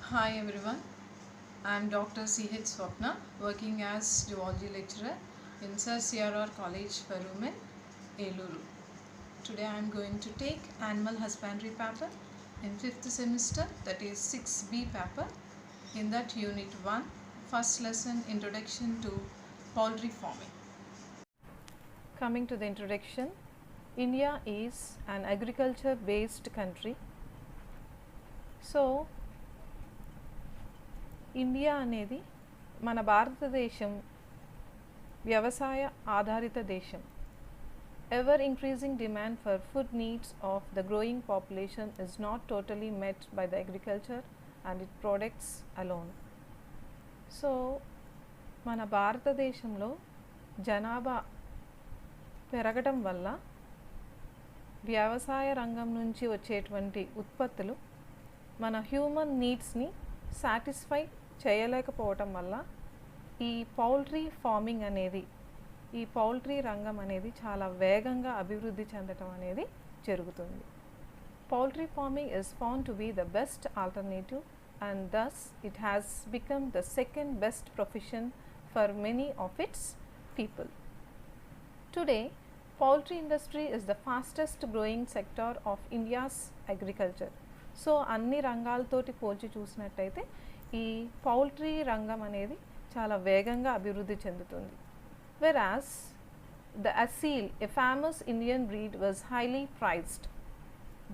Hi everyone, I am Dr. C.H. Swapna, working as Zoology lecturer in Sir CRR College for Women, Eluru. Today I am going to take Animal Husbandry paper in 5th semester, that is 6B paper. In that Unit 1, first lesson, Introduction to Poultry Farming. Coming to the introduction, India is an agriculture based country. So India అనేది మన భారతదేశం వ్యవసాయ ఆధారిత దేశం. Ever increasing demand for food needs of the growing population is not totally met by the agriculture and its products alone. So మన భారతదేశంలో జనాభా పెరగడం వల్ల వ్యవసాయ రంగం నుంచి వచ్చేటువంటి ఉత్పత్తులు మన హ్యూమన్ నీడ్స్ని సాటిస్ఫై చేయలేకపోవటం వల్ల ఈ పౌల్ట్రీ ఫార్మింగ్ అనేది, ఈ పౌల్ట్రీ రంగం అనేది చాలా వేగంగా అభివృద్ధి చెందటం అనేది జరుగుతుంది. Poultry farming is found to be the best alternative and thus it has become the second best profession for many of its people. Today, poultry industry is the fastest growing sector of India's agriculture. So అన్ని రంగాలతోటి పోల్చి చూసినట్టయితే ఈ poultry రంగం అనేది చాలా వేగంగా అభివృద్ధి చెందుతుంది. Whereas the Aseel, a famous Indian breed, was highly prized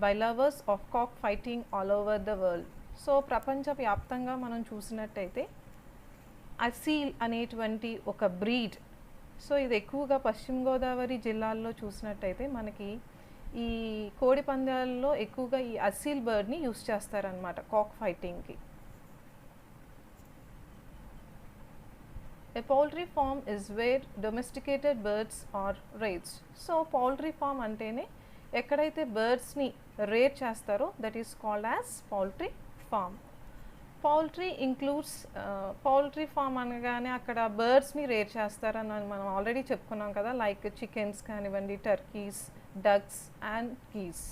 by lovers of cock fighting all over the world. So ప్రపంచవ్యాప్తంగా మనం చూసినట్టయితే అసీల్ అనేటువంటి ఒక బ్రీడ్, సో ఇది ఎక్కువగా పశ్చిమ గోదావరి జిల్లాల్లో చూసినట్టయితే మనకి ఈ కోడి పందాలలో ఎక్కువగా ఈ అసీల్ బర్డ్ని యూస్ చేస్తారనమాట కాక్ ఫైటింగ్కి. A poultry farm is where domesticated birds are raised. So poultry farm అంటేనే ఎక్కడైతే బర్డ్స్ని రేర్ చేస్తారో that is called as poultry farm. Poultry includes, poultry farm అనగానే అక్కడ బర్డ్స్ని రేర్ చేస్తారని మనం ఆల్రెడీ చెప్పుకున్నాం కదా, లైక్ చికెన్స్ కానివ్వండి, turkeys, ducks and geese,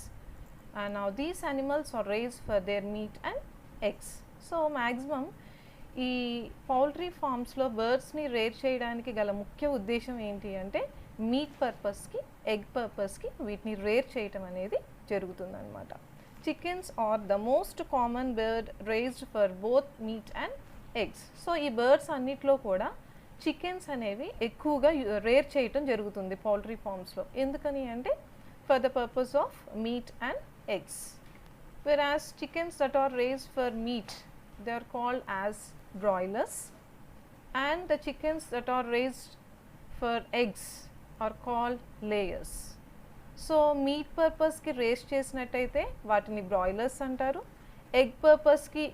and now these animals are raised for their meat and eggs. So maximum ఈ poultry ఫార్మ్స్లో బర్డ్స్ని rare చేయడానికి గల ముఖ్య ఉద్దేశం ఏంటి అంటే మీట్ పర్పస్కి, ఎగ్ పర్పస్కి వీటిని రేర్ చేయటం అనేది జరుగుతుందన్నమాట. Chickens are the most common bird raised for both meat and eggs. So ఈ బర్డ్స్ అన్నిట్లో కూడా చికెన్స్ అనేవి ఎక్కువగా రేర్ చేయటం జరుగుతుంది పౌల్ట్రీ ఫార్మ్స్లో. ఎందుకని అంటే for the purpose of meat and eggs. Whereas chickens that are raised for meat, they are called as broilers, and the chickens that are raised for eggs are called layers. So meat పర్పస్కి raise చేసినట్టయితే వాటిని broilers అంటారు, egg పర్పస్కి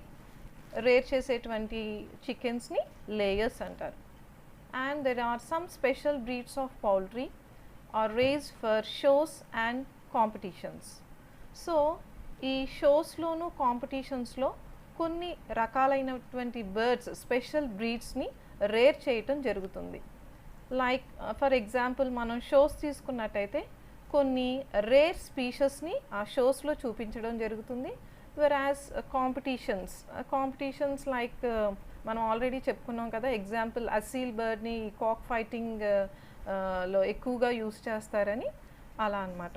rear చేసేటువంటి చికెన్స్ని layers అంటారు. And there are some special breeds of poultry are raised for shows and competitions. So ఈ షోస్లోను కాంపిటీషన్స్లో కొన్ని రకాలైనటువంటి బర్డ్స్, స్పెషల్ బ్రీడ్స్ని రేర్ చేయటం జరుగుతుంది. లైక్ ఫర్ ఎగ్జాంపుల్ మనం షోస్ తీసుకున్నట్టయితే కొన్ని రేర్ స్పీషస్ని ఆ షోస్లో చూపించడం జరుగుతుంది. వెరాస్ కాంపిటీషన్స్ లైక్ మనం ఆల్రెడీ చెప్పుకున్నాం కదా, ఎగ్జాంపుల్ అసీల్ బర్డ్ని కాక్ ఫైటింగ్ లో ఎక్కువగా యూస్ చేస్తారని, అలా అన్నమాట.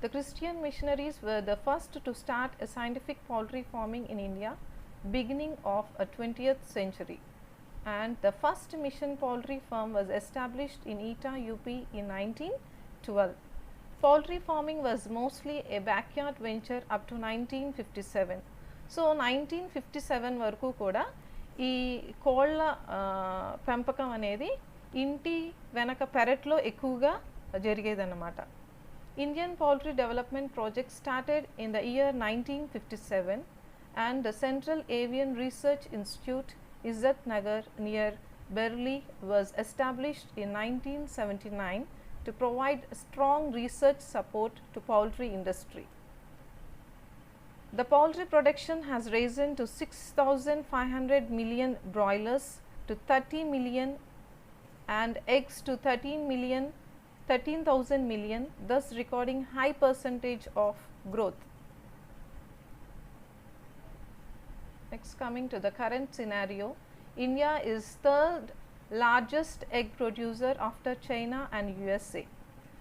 The Christian missionaries were the first to start a scientific poultry farming in India beginning of a 20th century, and the first mission poultry farm was established in Eta, UP in 1912. Poultry farming was mostly a backyard venture up to 1957. So 1957 వరకు కూడా ఈ కోళ్ళ పెంపకం అనేది ఇంటి వెనక పెరట్లో ఎక్కువగా జరిగేదన్నమాట. Indian poultry development project started in the year 1957 and the central avian research institute Izzat Nagar near Bareilly was established in 1979 to provide strong research support to poultry industry. The poultry production has risen to 6,500 million broilers to 30 million and eggs to 13,000 million, thus recording high percentage of growth. Next, coming to the current scenario, India is third largest egg producer after China and USA,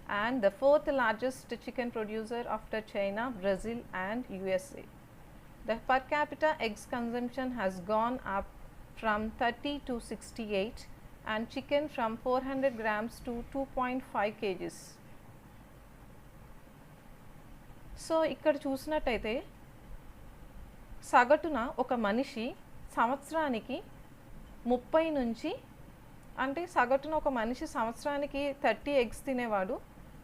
and the fourth largest chicken producer after China, Brazil and USA. The per capita eggs consumption has gone up from 30 to 68 and chicken from 400 grams to 2.5 kgs. So ఇక్కడ చూసినట్టయితే సగటున ఒక మనిషి సంవత్సరానికి 30 నుంచి అంటే సగటున ఒక మనిషి సంవత్సరానికి 30 ఎగ్స్ తినేవాడు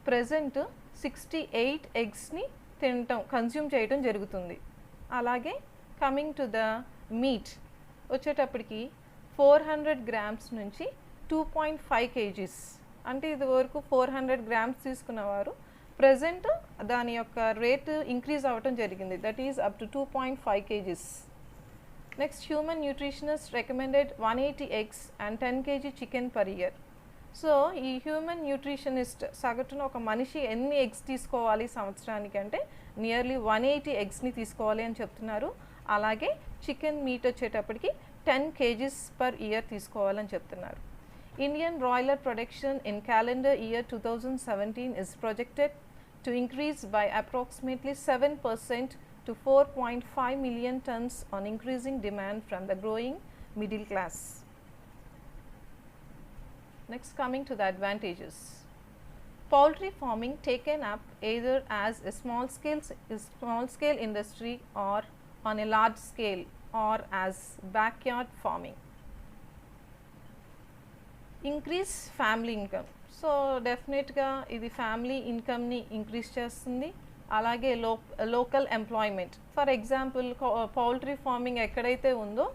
ప్రెజెంట్ 68 ఎగ్స్ని కన్జ్యూమ్ చేయడం జరుగుతుంది. అలాగే కమింగ్ టు ద మీట్ వచ్చేటప్పటికి 400 గ్రామ్స్ నుంచి 2.5 kgs అంటే ఇది వరకు 400 గ్రామ్స్ తీసుకున్నవారు ప్రెజెంట్ దాని యొక్క రేట్ ఇంక్రీజ్ అవ్వటం జరిగింది, that is up to 2.5 kgs. Next, human nutritionist recommended 180 eggs and 10 kg chicken per year. So ఈ హ్యూమన్ న్యూట్రిషనిస్ట్ సగటున ఒక మనిషి ఎన్ని ఎగ్స్ తీసుకోవాలి సంవత్సరానికి అంటే నియర్లీ 180 ఎగ్స్ని తీసుకోవాలి అని చెప్తున్నారు. అలాగే చికెన్ మీట్ వచ్చేటప్పటికి 10 kgs పర్ ఇయర్ తీసుకోవాలని చెప్తున్నారు. Indian broiler production in calendar year 2017 is projected to increase by approximately 7% to 4.5 million tons on increasing demand from the growing middle class. Next, coming to the advantages. Poultry farming taken up either as a small scale industry or on a large scale or as backyard farming. Increase family income. So డెఫినెట్గా ఇది family ఇన్కమ్ని increase చేస్తుంది. అలాగే local employment, for example poultry farming ఎక్కడైతే ఉందో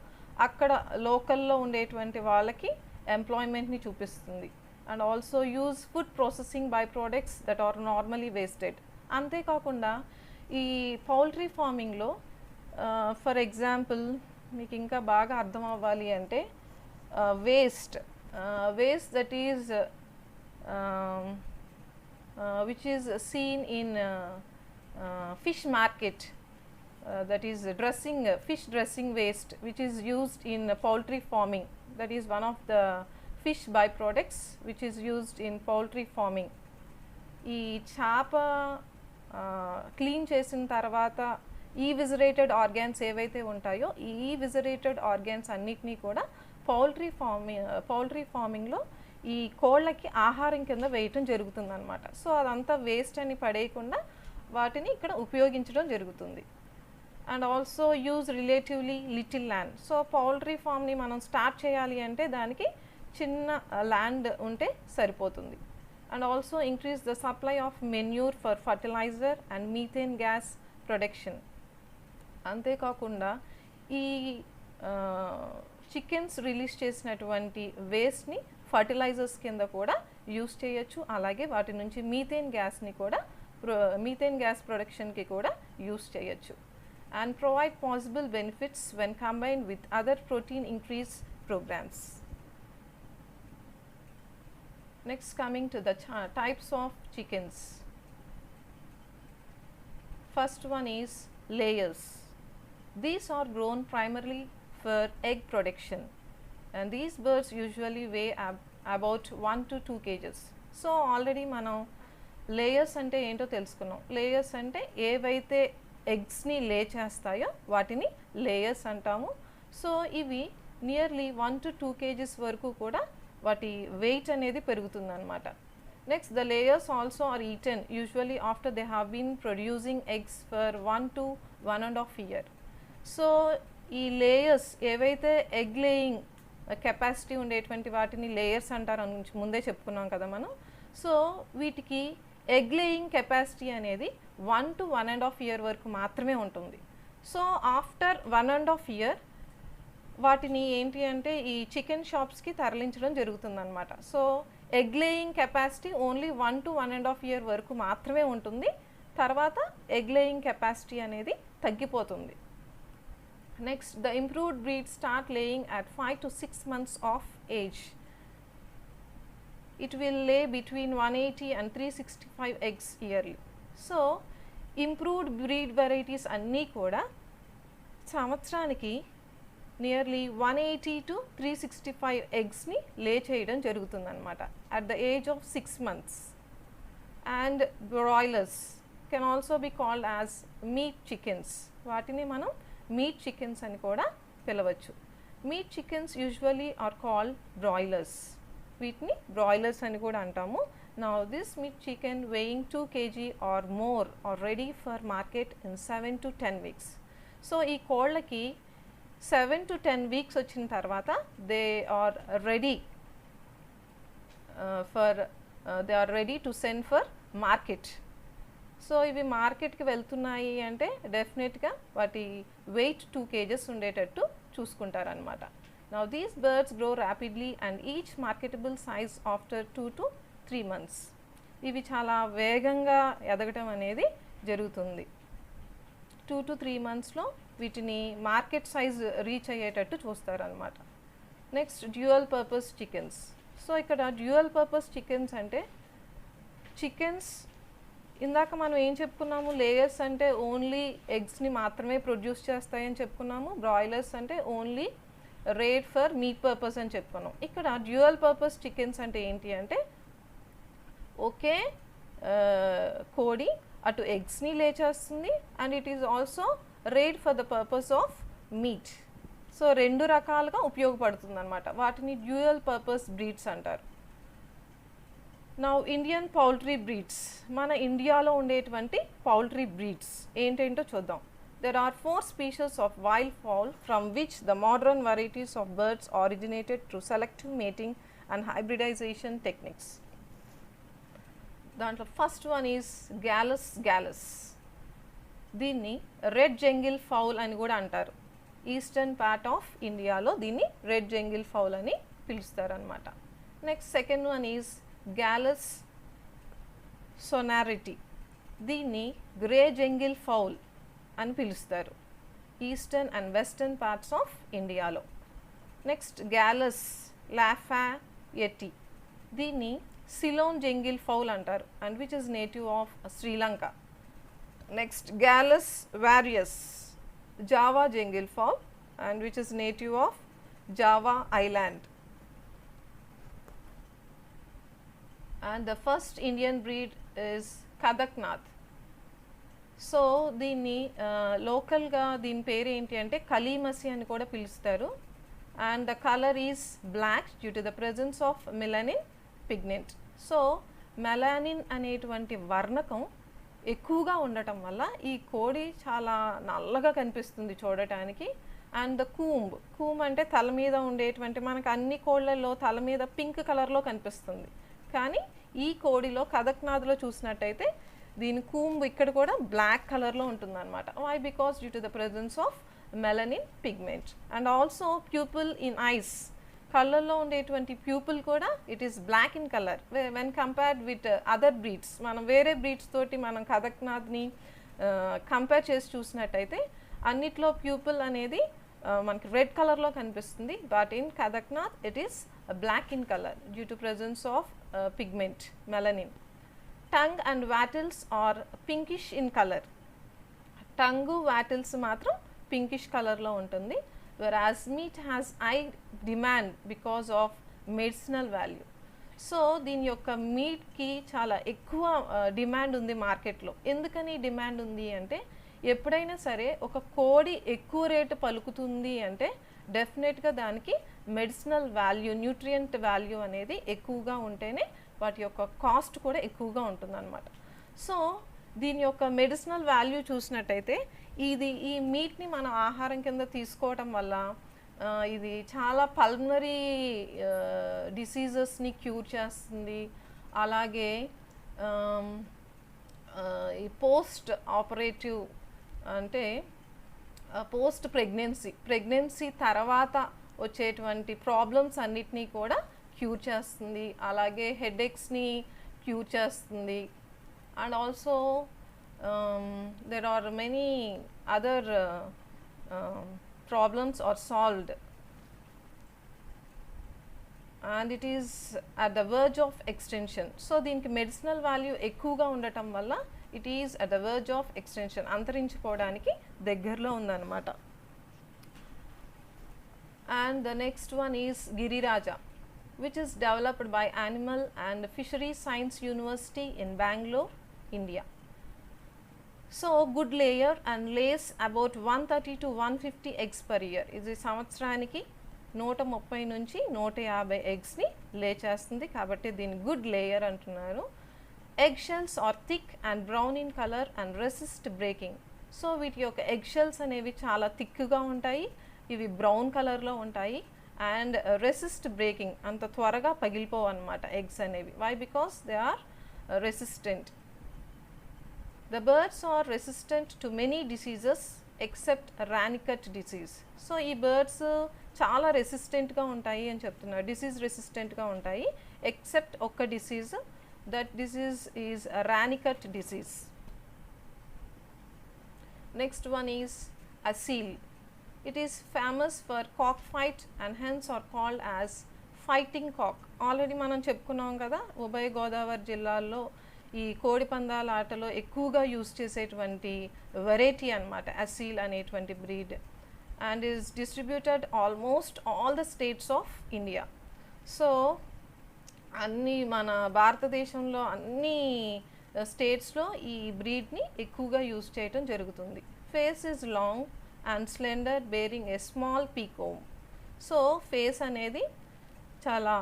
అక్కడ లోకల్లో ఉండేటువంటి వాళ్ళకి ఎంప్లాయ్మెంట్ని చూపిస్తుంది. And also use food processing by products that are normally wasted. అంతేకాకుండా ఈ పౌల్ట్రీ ఫార్మింగ్లో ఫర్ ఎగ్జాంపుల్ మీకు ఇంకా బాగా అర్థం అవ్వాలి అంటే waste that is which is seen in fish market, that is fish dressing waste which is used in poultry farming, that is one of the fish byproducts which is used in poultry farming. ఈ చేప clean చేసిన తర్వాత ఈ విజరేటెడ్ organs ఏవైతే ఉంటాయో ఈ విజరేటెడ్ organs అన్నిటినీ కూడా పౌల్ట్రీ ఫార్మింగ్లో ఈ కోళ్ళకి ఆహారం కింద వేయటం జరుగుతుంది అనమాట. సో అదంతా వేస్ట్ అని పడేయకుండా వాటిని ఇక్కడ ఉపయోగించడం జరుగుతుంది. And also use relatively little land. So poultry ఫామ్ని మనం స్టార్ట్ చేయాలి అంటే దానికి చిన్న ల్యాండ్ ఉంటే సరిపోతుంది. And also increase the supply of manure for fertiliser and methane gas production. అంతేకాకుండా ఈ చికెన్స్ రిలీజ్ చేసినటువంటి వేస్ట్ని ఫర్టిలైజర్స్ కింద కూడా యూస్ చేయొచ్చు. అలాగే వాటి నుంచి మీథేన్ గ్యాస్ ప్రొడక్షన్కి కూడా యూస్ చేయొచ్చు. And provide possible benefits when combined with other protein increase programmes. Next, coming to the types of chickens. First one is layers. These are grown primarily for egg production and these birds usually weigh about 1 to 2 kgs. So already మనం layers అంటే ఏంటో తెలుసుకున్నాం. Layers అంటే ఏవైతే ఎగ్స్ని లే చేస్తాయో వాటిని లేయర్స్ అంటాము. సో ఇవి నియర్లీ 1 to 2 kgs వరకు కూడా వాటి వెయిట్ అనేది పెరుగుతుంది అనమాట. Next, the layers also are eaten usually after they have been producing eggs for 1 to 1.5 years. So ఈ లేయర్స్ ఏవైతే ఎగ్ లేయింగ్ కెపాసిటీ ఉండేటువంటి వాటిని లేయర్స్ అంటారు అని ముందే చెప్పుకున్నాం కదా మనం. సో వీటికి ఎగ్ లేయింగ్ కెపాసిటీ అనేది 1 to 1.5 years వరకు మాత్రమే ఉంటుంది. సో ఆఫ్టర్ 1.5 years వాటిని ఏంటి అంటే ఈ చికెన్ షాప్స్కి తరలించడం జరుగుతుందన్నమాట. So egg laying capacity only 1 to 1.5 years వరకు మాత్రమే ఉంటుంది. తర్వాత ఎగ్ లేయింగ్ కెపాసిటీ అనేది తగ్గిపోతుంది. Next, the improved breed start laying at 5 to 6 months of age. It will లే between 180 and 365 eggs yearly. So improved breed varieties అన్నీ కూడా సంవత్సరానికి నియర్లీ 180 to 365 ఎగ్స్ని లే చేయడం జరుగుతుందన్నమాట at the age of 6 months. And broilers can also be called as meat chickens. వాటిని మనం meat chickens అని కూడా పిలవచ్చు. Meat chickens usually are called broilers. వీటిని బ్రాయిలర్స్ అని కూడా అంటాము. Now this meat chicken weighing 2 kg or more are ready for market in 7 to 10 weeks. So ఈ కోళ్ళకి 7 to 10 weeks వచ్చిన తర్వాత they are ready they are ready to send for market. So ఇవి మార్కెట్కి వెళ్తున్నాయి అంటే డెఫినెట్గా వాటి వెయిట్ 2 kgs ఉండేటట్టు చూసుకుంటారనమాట. Now these birds grow rapidly and each marketable size after 2 to 3 months. ఇవి చాలా వేగంగా ఎదగటం అనేది జరుగుతుంది. 2 to 3 monthsలో వీటిని మార్కెట్ సైజ్ రీచ్ అయ్యేటట్టు చూస్తారనమాట. Next dual purpose chickens. So ఇక్కడ డ్యూయల్ పర్పస్ చికెన్స్ అంటే చికెన్స్ ఇందాక మనం ఏం చెప్పుకున్నాము, లేయర్స్ అంటే ఓన్లీ ఎగ్స్ని మాత్రమే ప్రొడ్యూస్ చేస్తాయని చెప్పుకున్నాము, బ్రాయిలర్స్ అంటే only raised for meat purpose అని చెప్పుకున్నాం. ఇక్కడ డ్యూయల్ పర్పస్ చికెన్స్ అంటే ఏంటి అంటే ఒకే కోడి అటు ఎగ్స్ని లే చేస్తుంది and it is also raised for the purpose of meat. So రెండు రకాలుగా ఉపయోగపడుతుంది అనమాట. వాటిని డ్యూయల్ పర్పస్ బ్రీడ్స్ అంటారు. Now Indian poultry breeds. మన ఇండియాలో ఉండేటువంటి పౌల్ట్రీ బ్రీడ్స్ ఏంటేంటో చూద్దాం. There are 4 species of wild fowl from which the modern varieties of birds originated through selective mating and hybridization techniques. దాంట్లో ఫస్ట్ వన్ ఈజ్ గ్యాలస్. దీన్ని red jungle fowl అని కూడా అంటారు. ఈస్టర్న్ పార్ట్ ఆఫ్ ఇండియాలో దీన్ని red jungle fowl అని పిలుస్తారనమాట. Next second one is Gallus sonneratii. దీన్ని గ్రే జంగిల్ ఫౌల్ అని పిలుస్తారు eastern and western parts of ఇండియాలో. Next Gallus lafayettii. దీన్ని సిలోన్ జంగిల్ ఫౌల్ అంటారు and which is native of Sri Lanka. Next Gallus varius Java jungle fowl and which is native of Java island. And the first Indian breed is Kadaknath. So దీన్ని లోకల్గా దీని పేరు ఏంటి అంటే కలీమసి అని కూడా పిలుస్తారు. And the colour is black due to the presence of melanin pigment. So melanin అనేటువంటి వర్ణకం ఎక్కువగా ఉండటం వల్ల ఈ కోడి చాలా నల్లగా కనిపిస్తుంది చూడటానికి. అండ్ ద కూమ్ అంటే తల మీద ఉండేటువంటి, మనకు అన్ని కోళ్ళల్లో తల మీద పింక్ కలర్లో కనిపిస్తుంది, కానీ ఈ కోడిలో కదక్నాథ్లో చూసినట్టయితే దీని కూంబ్ ఇక్కడ కూడా బ్లాక్ కలర్లో ఉంటుందన్నమాట. Why? Because due to the presence of melanin pigment. And also pupil in eyes. కళ్ళల్లో ఉండేటువంటి ప్యూపుల్ కూడా it is black in colour when compared with other breeds. మనం వేరే బ్రీడ్స్ తోటి మనం కదక్నాథ్ని కంపేర్ చేసి చూసినట్టయితే అన్నిట్లో ప్యూపుల్ అనేది మనకి రెడ్ కలర్లో కనిపిస్తుంది. But in Kadaknath it is black in colour due to presence of pigment melanin. Tongue and wattles are pinkish in colour. Tongue wattles మాత్రం పింకిష్ కలర్లో ఉంటుంది. whereas meat has high demand because of medicinal value. So దీని యొక్క మీట్కి చాలా ఎక్కువ demand ఉంది మార్కెట్లో. ఎందుకని డిమాండ్ ఉంది అంటే ఎప్పుడైనా సరే ఒక కోడి ఎక్కువ రేటు పలుకుతుంది అంటే డెఫినెట్గా దానికి మెడిసినల్ వాల్యూ, న్యూట్రియంట్ వాల్యూ అనేది ఎక్కువగా ఉంటేనే వాటి యొక్క కాస్ట్ కూడా ఎక్కువగా ఉంటుందన్నమాట. సో దీని యొక్క మెడిసినల్ వాల్యూ చూసినట్టయితే ఈ మీట్ని మనం ఆహారం కింద తీసుకోవటం వల్ల ఇది చాలా పల్మనరీ డిసీజెస్ని క్యూర్ చేస్తుంది. అలాగే ఈ పోస్ట్ ఆపరేటివ్ అంటే పోస్ట్ ప్రెగ్నెన్సీ తర్వాత వచ్చేటువంటి ప్రాబ్లమ్స్ అన్నిటినీ కూడా క్యూర్ చేస్తుంది. అలాగే హెడేక్స్ని క్యూర్ చేస్తుంది. And also there are many other problems are solved and it is at the verge of extinction. So దీనికి మెడిసినల్ వాల్యూ ఎక్కువగా ఉండటం వల్ల it is at the verge of extinction, అంతరించిపోవడానికి దగ్గరలో ఉందన్నమాట. And the next one is Giriraja, which is developed by Animal and Fisheries Science University in Bangalore, India. So good layer and lays about 130 to 150 eggs per year. ఇది సంవత్సరానికి 130 నుంచి 150 ఎగ్స్ని lay చేస్తుంది, కాబట్టి దీన్ని good layer అంటున్నారు. Egg shells are thick and brown in colour and resist breaking. So వీటి యొక్క ఎగ్ షెల్స్ అనేవి చాలా థిక్గా ఉంటాయి, ఇవి బ్రౌన్ కలర్లో ఉంటాయి అండ్ రెసిస్ట్ బ్రేకింగ్, అంత త్వరగా పగిలిపోవు అన్నమాట ఎగ్స్ అనేవి. Why? Because they are resistant. The birds are resistant to many diseases except ranicot disease. So ఈ బర్డ్స్ చాలా రెసిస్టెంట్గా ఉంటాయి అని చెప్తున్నారు, డిసీజ్ రెసిస్టెంట్గా ఉంటాయి ఎక్సెప్ట్ ఒక్క disease, that disease is Ranikhet disease. Next one is Aseel. It is famous for cock fight and hens are called as fighting cock. Already మనం చెప్పుకున్నాం కదా, ఉభయ గోదావరి జిల్లాల్లో ఈ కోడి పందాల ఆటలో ఎక్కువగా యూజ్ చేసేటువంటి వెరైటీ అన్నమాట అసీల్ అనేటువంటి breed, and is distributed almost all the states of India. So అన్ని మన భారతదేశంలో అన్ని స్టేట్స్లో ఈ బ్రీడ్ని ఎక్కువగా యూజ్ చేయటం జరుగుతుంది. Face is long and slender bearing a small peacomb. So face అనేది చాలా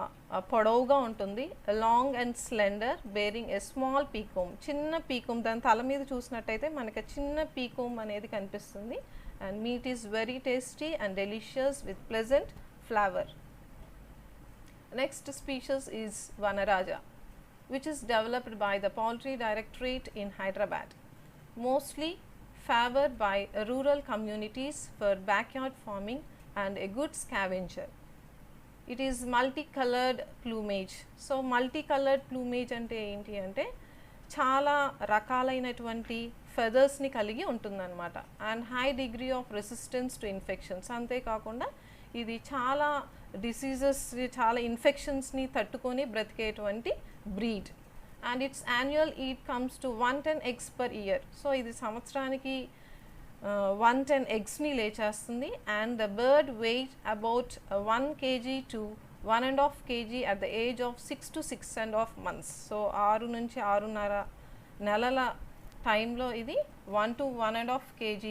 పొడవుగా ఉంటుంది, long and slender bearing a small peacomb. చిన్న పీకోమ్, దాని తల మీద చూసినట్టయితే మనకి చిన్న పీకోమ్ అనేది కనిపిస్తుంది. And meet is very tasty and delicious with pleasant flavour. Next species is Vanaraja, which is developed by the Poultry Directorate in Hyderabad, mostly favored by rural communities for backyard farming and a good scavenger. It is multicolored plumage. So multicoloured plumage అంటే ఏంటి అంటే చాలా రకాలైనటువంటి ఫెదర్స్ని కలిగి ఉంటుందన్నమాట. And high degree of resistance to infections. అంతేకాకుండా ఇది చాలా డిసీజెస్, చాలా ఇన్ఫెక్షన్స్ని తట్టుకొని బ్రతికేటువంటి breed. And its annual it comes to 110 eggs per year. సో ఇది సంవత్సరానికి 110 ఎగ్స్ని లే చేస్తుంది. And the bird weight about 1 kg to 1.5 kg at the age of 6 to 6.5 months. So 6 నుంచి 6.5 నెలల టైంలో ఇది 1 to 1.5 kg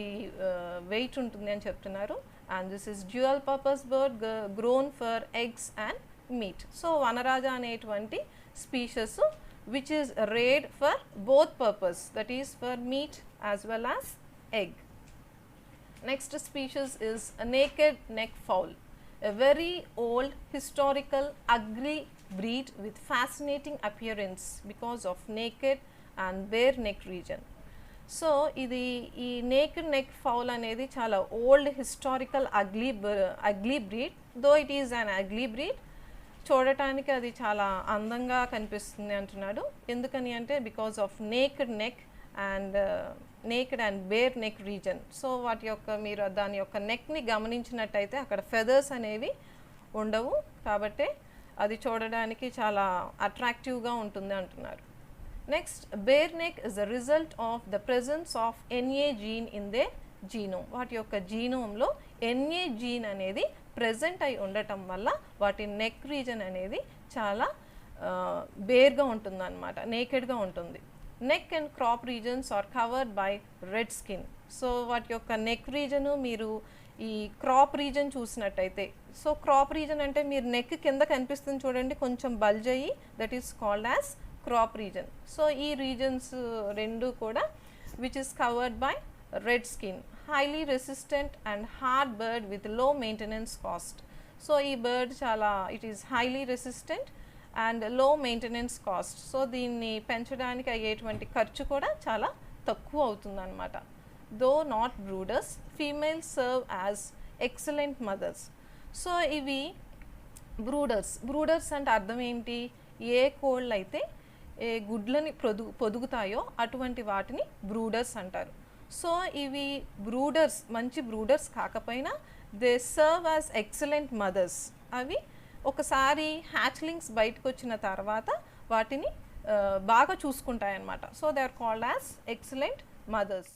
వెయిట్ ఉంటుంది అని చెప్తున్నారు. And this is dual purpose bird grown for eggs and meat. So Vanaraja అనేటువంటి species which is reared for both purpose, that is for meat as well as egg. Next species is a naked neck fowl, a very old historical ugly breed with fascinating appearance because of naked and bare neck region. So ఇది ఈ naked neck fowl అనేది చాలా old historical ugly breed. Though it is an ugly breed, చూడటానికి అది చాలా అందంగా కనిపిస్తుంది అంటున్నాడు. ఎందుకని అంటే because of naked neck and naked and bare neck region. So వాటి యొక్క మీరు దాని యొక్క నెక్ని గమనించినట్టయితే అక్కడ ఫెదర్స్ అనేవి ఉండవు, కాబట్టి అది చూడడానికి చాలా అట్రాక్టివ్గా ఉంటుంది అంటున్నారు. Next, bare neck is the result of the presence of NA gene in the genome. వాటి యొక్క జీనోమ్లో NA జీన్ అనేది ప్రెజెంట్ అయి ఉండటం వల్ల వాటి నెక్ రీజన్ అనేది చాలా బేర్గా ఉంటుంది అన్నమాట, నేకెడ్గా ఉంటుంది. Neck and crop regions are covered by red skin. So వాటి యొక్క నెక్ రీజను మీరు ఈ క్రాప్ రీజన్ చూసినట్టయితే, సో క్రాప్ రీజన్ అంటే మీరు నెక్ కింద కనిపిస్తుంది చూడండి, కొంచెం బల్జ్ అయ్యి, that is called as crop region. So ఈ రీజన్స్ రెండు కూడా which is covered by red skin, highly resistant and hard bird with low maintenance cost. So ఈ బర్డ్ చాలా it is highly resistant and లో maintenance cost. So దీన్ని పెంచడానికి అయ్యేటువంటి ఖర్చు కూడా చాలా తక్కువ అవుతుంది అన్నమాట. Though not brooders, females serve as excellent mothers. So ఇవి బ్రూడర్స్ అంటే అర్థం ఏంటి, ఏ కోళ్ళు అయితే ఏ గుడ్లని పొదుగుతాయో అటువంటి వాటిని బ్రూడర్స్ అంటారు. సో ఇవి బ్రూడర్స్, మంచి బ్రూడర్స్ కాకపోయినా they serve as excellent mothers. అవి ఒకసారి హ్యాచ్లింగ్స్ బయటకు వచ్చిన తర్వాత వాటిని బాగా చూసుకుంటాయి అన్నమాట. So they are called as excellent mothers.